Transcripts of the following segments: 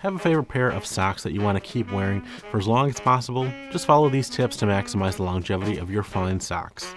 Have a favorite pair of socks that you want to keep wearing for as long as possible? Just follow these tips to maximize the longevity of your fine socks.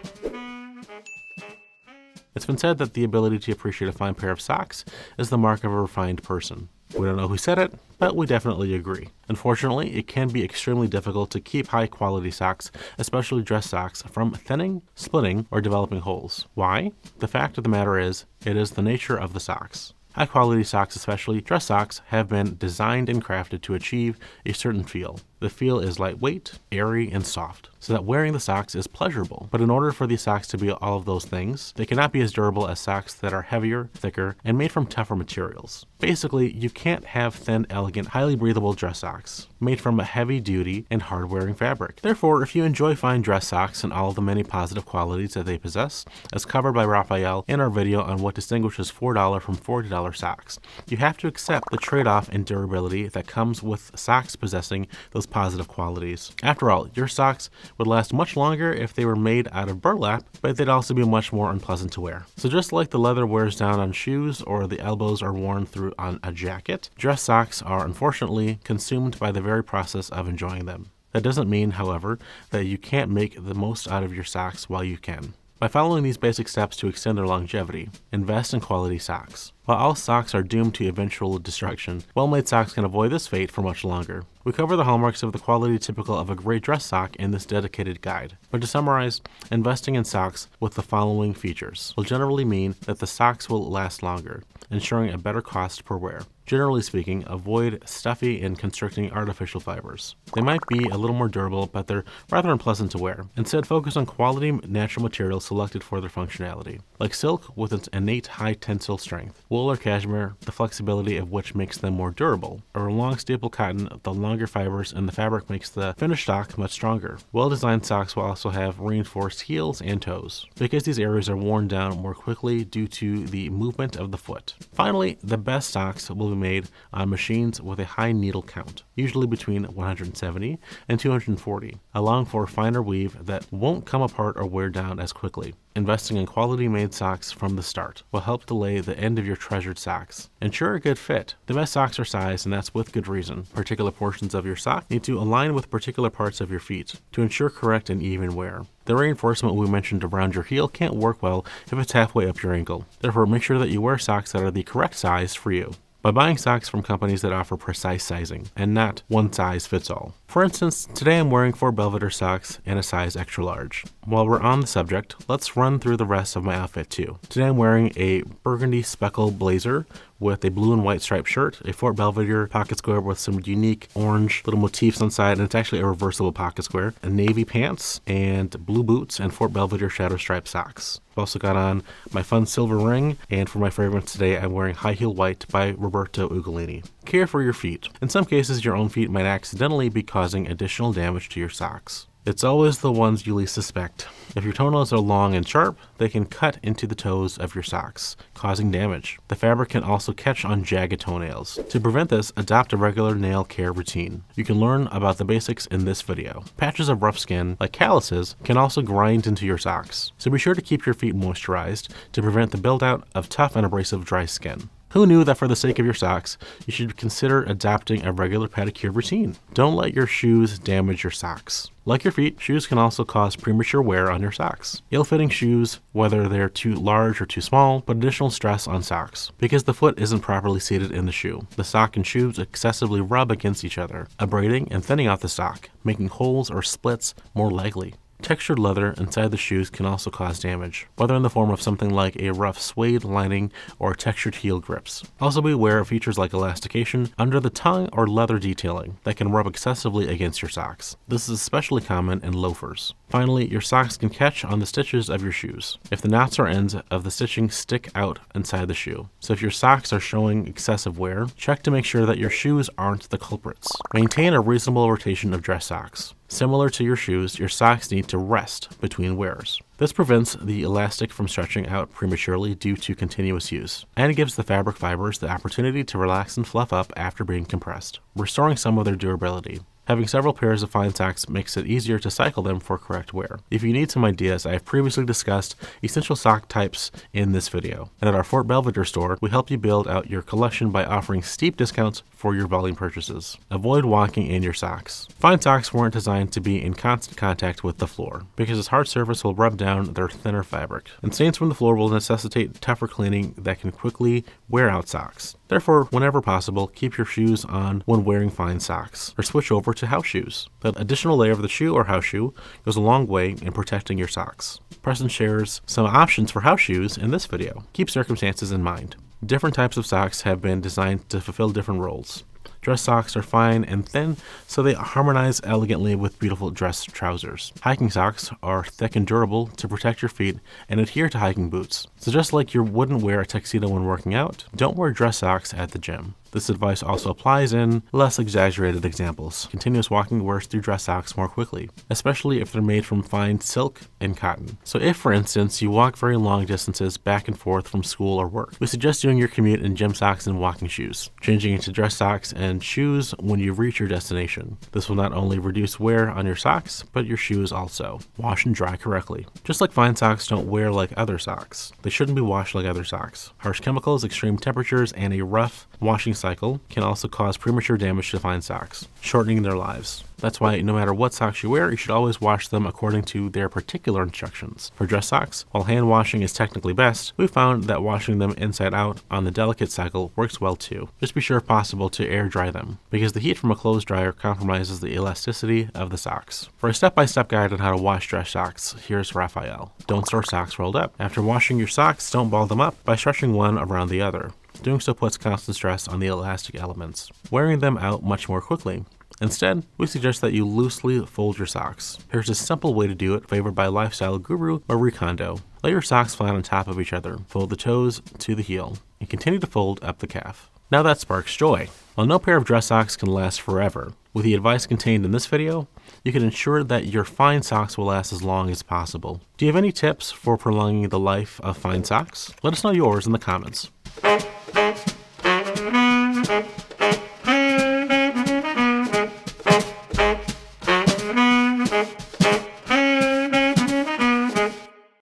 It's been said that the ability to appreciate a fine pair of socks is the mark of a refined person. We don't know who said it, but we definitely agree. Unfortunately, it can be extremely difficult to keep high quality socks, especially dress socks, from thinning, splitting, or developing holes. Why? The fact of the matter is, it is the nature of the socks. High quality socks, especially dress socks, have been designed and crafted to achieve a certain feel. The feel is lightweight, airy, and soft, so that wearing the socks is pleasurable. But in order for these socks to be all of those things, they cannot be as durable as socks that are heavier, thicker, and made from tougher materials. Basically, you can't have thin, elegant, highly breathable dress socks made from a heavy-duty and hard-wearing fabric. Therefore, if you enjoy fine dress socks and all of the many positive qualities that they possess, as covered by Raphael in our video on what distinguishes $4 from $40 socks, you have to accept the trade-off in durability that comes with socks possessing those positive qualities. After all, your socks would last much longer if they were made out of burlap, but they'd also be much more unpleasant to wear. So just like the leather wears down on shoes or the elbows are worn through on a jacket, dress socks are unfortunately consumed by the very process of enjoying them. That doesn't mean, however, that you can't make the most out of your socks while you can. By following these basic steps to extend their longevity, invest in quality socks. While all socks are doomed to eventual destruction, well-made socks can avoid this fate for much longer. We cover the hallmarks of the quality typical of a great dress sock in this dedicated guide. But to summarize, investing in socks with the following features will generally mean that the socks will last longer, ensuring a better cost per wear. Generally speaking, avoid stuffy and constricting artificial fibers. They might be a little more durable, but they're rather unpleasant to wear. Instead, focus on quality natural materials selected for their functionality, like silk with its innate high tensile strength, wool or cashmere, the flexibility of which makes them more durable, or long staple cotton, the longer fibers in the fabric makes the finished sock much stronger. Well-designed socks will also have reinforced heels and toes, because these areas are worn down more quickly due to the movement of the foot. Finally, the best socks will be made on machines with a high needle count, usually between 170 and 240, allowing for a finer weave that won't come apart or wear down as quickly. Investing in quality made socks from the start will help delay the end of your treasured socks. Ensure a good fit. The best socks are sized, and that's with good reason. Particular portions of your sock need to align with particular parts of your feet to ensure correct and even wear. The reinforcement we mentioned around your heel can't work well if it's halfway up your ankle. Therefore, make sure that you wear socks that are the correct size for you, by buying socks from companies that offer precise sizing and not one size fits all. For instance, today I'm wearing 4 Belvedere socks and a size extra large. While we're on the subject, let's run through the rest of my outfit too. Today I'm wearing a burgundy speckled blazer with a blue and white striped shirt, a Fort Belvedere pocket square with some unique orange little motifs on the side, and it's actually a reversible pocket square, a navy pants, and blue boots, and Fort Belvedere shadow striped socks. I've also got on my fun silver ring, and for my fragrance today, I'm wearing High Heel White by Roberto Ugolini. Care for your feet. In some cases, your own feet might accidentally be causing additional damage to your socks. It's always the ones you least suspect. If your toenails are long and sharp, they can cut into the toes of your socks, causing damage. The fabric can also catch on jagged toenails. To prevent this, adopt a regular nail care routine. You can learn about the basics in this video. Patches of rough skin, like calluses, can also grind into your socks, so be sure to keep your feet moisturized to prevent the buildup of tough and abrasive dry skin. Who knew that for the sake of your socks, you should consider adopting a regular pedicure routine? Don't let your shoes damage your socks. Like your feet, shoes can also cause premature wear on your socks. Ill-fitting shoes, whether they're too large or too small, put additional stress on socks. Because the foot isn't properly seated in the shoe, the sock and shoes excessively rub against each other, abrading and thinning out the sock, making holes or splits more likely. Textured leather inside the shoes can also cause damage, whether in the form of something like a rough suede lining or textured heel grips. Also be aware of features like elastication under the tongue or leather detailing that can rub excessively against your socks. This is especially common in loafers. Finally, your socks can catch on the stitches of your shoes if the knots or ends of the stitching stick out inside the shoe. So if your socks are showing excessive wear, check to make sure that your shoes aren't the culprits. Maintain a reasonable rotation of dress socks. Similar to your shoes, your socks need to rest between wears. This prevents the elastic from stretching out prematurely due to continuous use, and gives the fabric fibers the opportunity to relax and fluff up after being compressed, restoring some of their durability. Having several pairs of fine socks makes it easier to cycle them for correct wear. If you need some ideas, I have previously discussed essential sock types in this video. And at our Fort Belvedere store, we help you build out your collection by offering steep discounts for your volume purchases. Avoid walking in your socks. Fine socks weren't designed to be in constant contact with the floor, because its hard surface will rub down their thinner fabric, and stains from the floor will necessitate tougher cleaning that can quickly wear out socks. Therefore, whenever possible, keep your shoes on when wearing fine socks, or switch over to house shoes. That additional layer of the shoe or house shoe goes a long way in protecting your socks. Preston shares some options for house shoes in this video. Keep circumstances in mind. Different types of socks have been designed to fulfill different roles. Dress socks are fine and thin, so they harmonize elegantly with beautiful dress trousers. Hiking socks are thick and durable to protect your feet and adhere to hiking boots. So just like you wouldn't wear a tuxedo when working out, don't wear dress socks at the gym. This advice also applies in less exaggerated examples. Continuous walking wears through dress socks more quickly, especially if they're made from fine silk and cotton. So if, for instance, you walk very long distances back and forth from school or work, we suggest doing your commute in gym socks and walking shoes, changing into dress socks and shoes when you reach your destination. This will not only reduce wear on your socks, but your shoes also. Wash and dry correctly. Just like fine socks don't wear like other socks, they shouldn't be washed like other socks. Harsh chemicals, extreme temperatures, and a rough washing cycle can also cause premature damage to fine socks, shortening their lives. That's why no matter what socks you wear, you should always wash them according to their particular instructions. For dress socks, while hand washing is technically best, we found that washing them inside out on the delicate cycle works well too. Just be sure if possible to air dry them, because the heat from a clothes dryer compromises the elasticity of the socks. For a step-by-step guide on how to wash dress socks, here's Raphael. Don't store socks rolled up. After washing your socks, don't ball them up by stretching one around the other. Doing so puts constant stress on the elastic elements, wearing them out much more quickly. Instead, we suggest that you loosely fold your socks. Here's a simple way to do it, favored by lifestyle guru Marie Kondo. Lay your socks flat on top of each other, fold the toes to the heel, and continue to fold up the calf. Now that sparks joy. While no pair of dress socks can last forever, with the advice contained in this video, you can ensure that your fine socks will last as long as possible. Do you have any tips for prolonging the life of fine socks? Let us know yours in the comments.